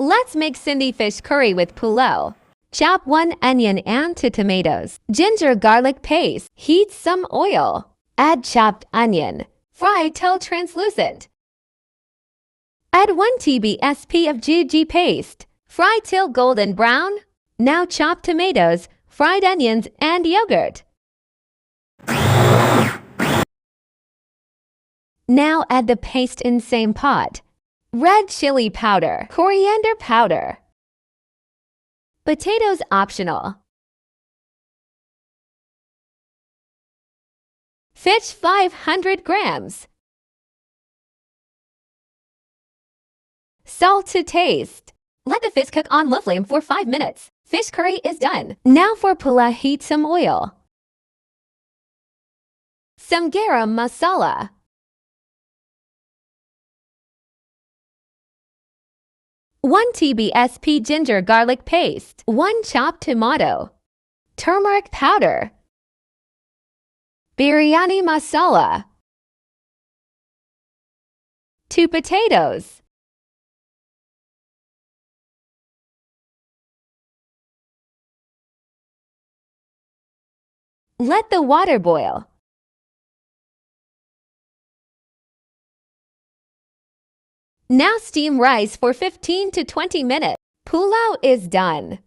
Let's make Sindhi fish curry with pulao. Chop 1 onion and 2 tomatoes. Ginger garlic paste. Heat some oil. Add chopped onion. Fry till translucent. Add 1 tablespoon of ginger paste. Fry till golden brown. Now chop tomatoes, fried onions, and yogurt. Now add the paste in same pot. Red chili powder, coriander powder. Potatoes optional. Fish 500 grams. Salt to taste. Let the fish cook on low flame for 5 minutes. Fish curry is done. Now for pulao, heat some oil. Some garam masala. One tablespoon ginger garlic paste. 1 chopped tomato. Turmeric powder. Biryani masala. 2 potatoes. Let the water boil. Now steam rice for 15 to 20 minutes. Pulao is done.